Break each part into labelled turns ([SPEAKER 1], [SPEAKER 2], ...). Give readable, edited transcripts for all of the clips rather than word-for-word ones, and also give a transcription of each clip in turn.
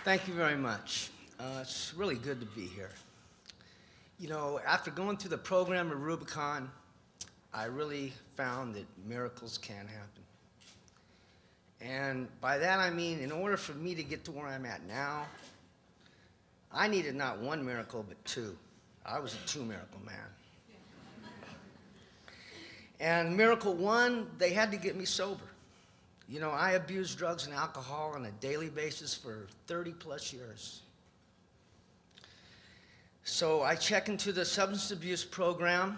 [SPEAKER 1] Thank you very much. It's really good to be here. You know, after going through the program of Rubicon, I really found that miracles can happen. And by that I mean, in order for me to get to where I'm at now, I needed not one miracle, but two. I was a two-miracle man. And miracle one, they had to get me sober. You know, I abused drugs and alcohol on a daily basis for 30 plus years. So I check into the substance abuse program,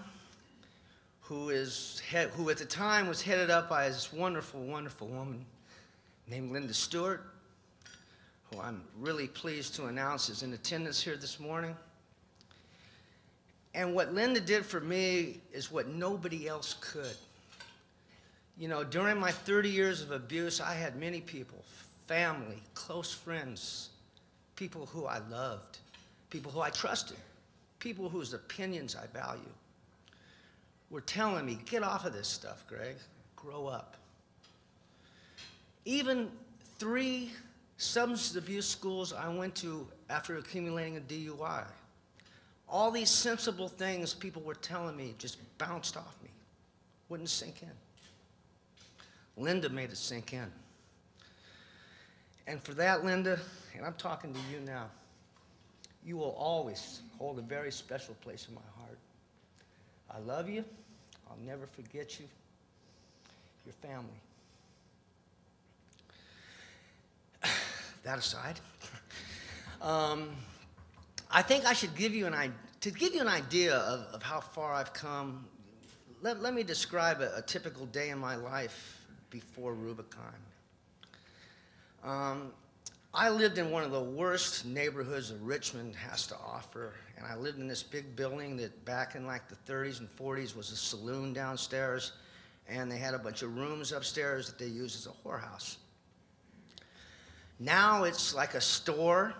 [SPEAKER 1] who at the time was headed up by this wonderful, wonderful woman named Linda Stewart, who I'm really pleased to announce is in attendance here this morning. And what Linda did for me is what nobody else could. You know, during my 30 years of abuse, I had many people, family, close friends, people who I loved, people who I trusted, people whose opinions I value, were telling me, get off of this stuff, Greg, grow up. Even 3 substance abuse schools I went to after accumulating a DUI. All these sensible things people were telling me just bounced off me, wouldn't sink in. Linda made it sink in. And for that, Linda, and I'm talking to you now, you will always hold a very special place in my heart. I love you. I'll never forget you. Your family. That aside, I think I should give you an idea of how far I've come. Let me describe a typical day in my life before Rubicon. I lived in one of the worst neighborhoods that Richmond has to offer, and I lived in this big building that back in like the 30s and 40s was a saloon downstairs, and they had a bunch of rooms upstairs that they used as a whorehouse. Now it's like a store,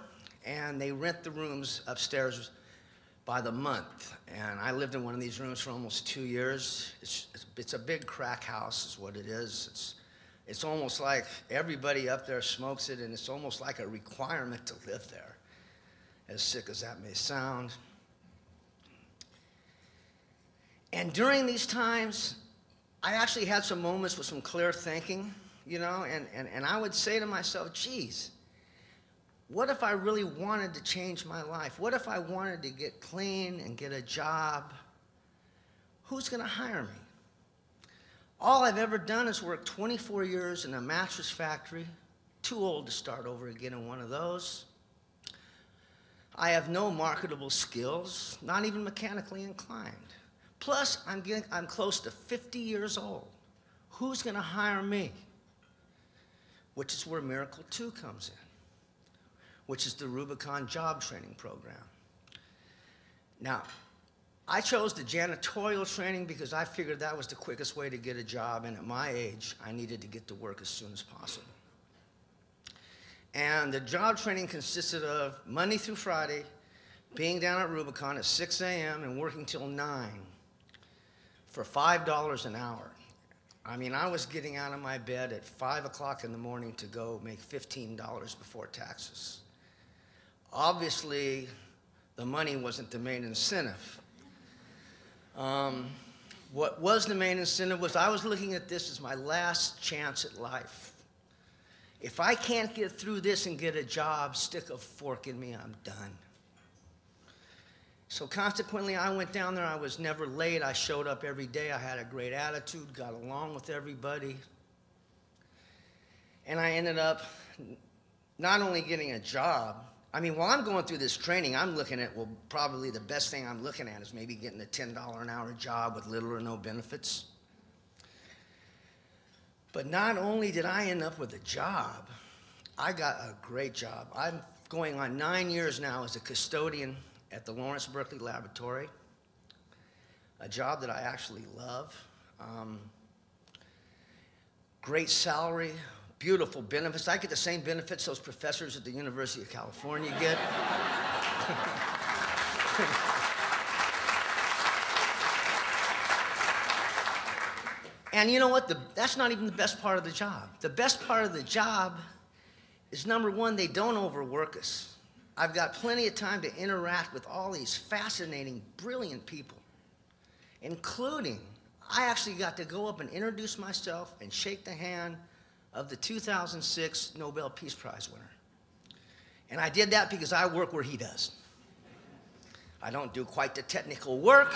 [SPEAKER 1] and they rent the rooms upstairs by the month. And I lived in one of these rooms for almost 2 years. It's a big crack house is what it is. It's almost like everybody up there smokes it, and it's almost like a requirement to live there, as sick as that may sound. And during these times, I actually had some moments with some clear thinking, you know, and I would say to myself, geez, what if I really wanted to change my life? What if I wanted to get clean and get a job? Who's going to hire me? All I've ever done is work 24 years in a mattress factory, too old to start over again in one of those. I have no marketable skills, not even mechanically inclined. Plus, I'm close to 50 years old. Who's going to hire me? Which is where Miracle 2 comes in, which is the Rubicon job training program. Now, I chose the janitorial training because I figured that was the quickest way to get a job, and at my age, I needed to get to work as soon as possible. And the job training consisted of Monday through Friday, being down at Rubicon at 6 a.m. and working till 9 for $5 an hour. I mean, I was getting out of my bed at 5 o'clock in the morning to go make $15 before taxes. Obviously, the money wasn't the main incentive. What was the main incentive was I was looking at this as my last chance at life. If I can't get through this and get a job, stick a fork in me, I'm done. So consequently, I went down there. I was never late. I showed up every day. I had a great attitude, got along with everybody. And I ended up not only getting a job. I mean, while I'm going through this training, I'm looking at, well, probably the best thing I'm looking at is maybe getting a $10 an hour job with little or no benefits. But not only did I end up with a job, I got a great job. I'm going on 9 years now as a custodian at the Lawrence Berkeley Laboratory, a job that I actually love. Great salary, beautiful benefits. I get the same benefits those professors at the University of California get. And you know what? That's not even the best part of the job. The best part of the job is number one, they don't overwork us. I've got plenty of time to interact with all these fascinating, brilliant people, including I actually got to go up and introduce myself and shake the hand of the 2006 Nobel Peace Prize winner. And I did that because I work where he does. I don't do quite the technical work.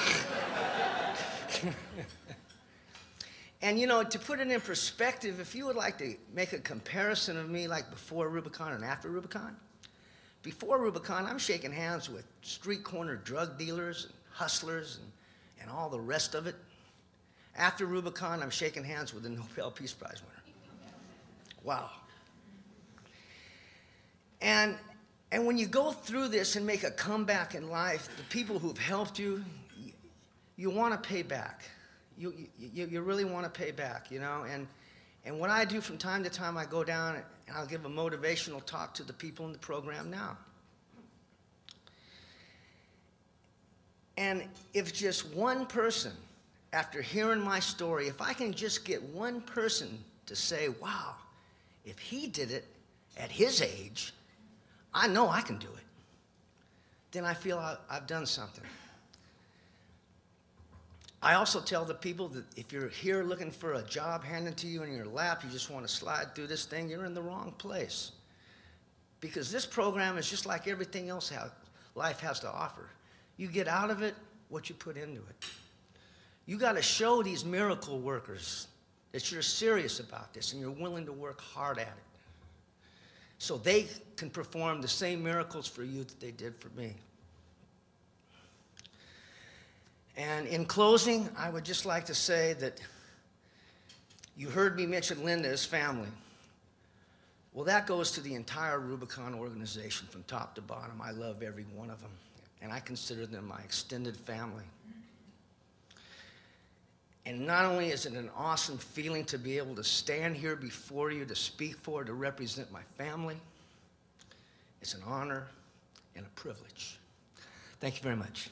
[SPEAKER 1] And you know, to put it in perspective, if you would like to make a comparison of me like before Rubicon and after Rubicon, before Rubicon, I'm shaking hands with street corner drug dealers and hustlers and all the rest of it. After Rubicon, I'm shaking hands with the Nobel Peace Prize winner. Wow. And when you go through this and make a comeback in life, the people who've helped you, you want to pay back. You really want to pay back, you know? And what I do from time to time, I go down and I'll give a motivational talk to the people in the program now. And if just one person, after hearing my story, if I can just get one person to say, wow, if he did it at his age, I know I can do it, then I feel I've done something. I also tell the people that if you're here looking for a job handed to you in your lap, you just want to slide through this thing, you're in the wrong place. Because this program is just like everything else life has to offer. You get out of it what you put into it. You got to show these miracle workers that you're serious about this and you're willing to work hard at it, so they can perform the same miracles for you that they did for me. And in closing, I would just like to say that you heard me mention Linda as family. Well, that goes to the entire Rubicon organization from top to bottom. I love every one of them, and I consider them my extended family. And not only is it an awesome feeling to be able to stand here before you to speak for, to represent my family, it's an honor and a privilege. Thank you very much.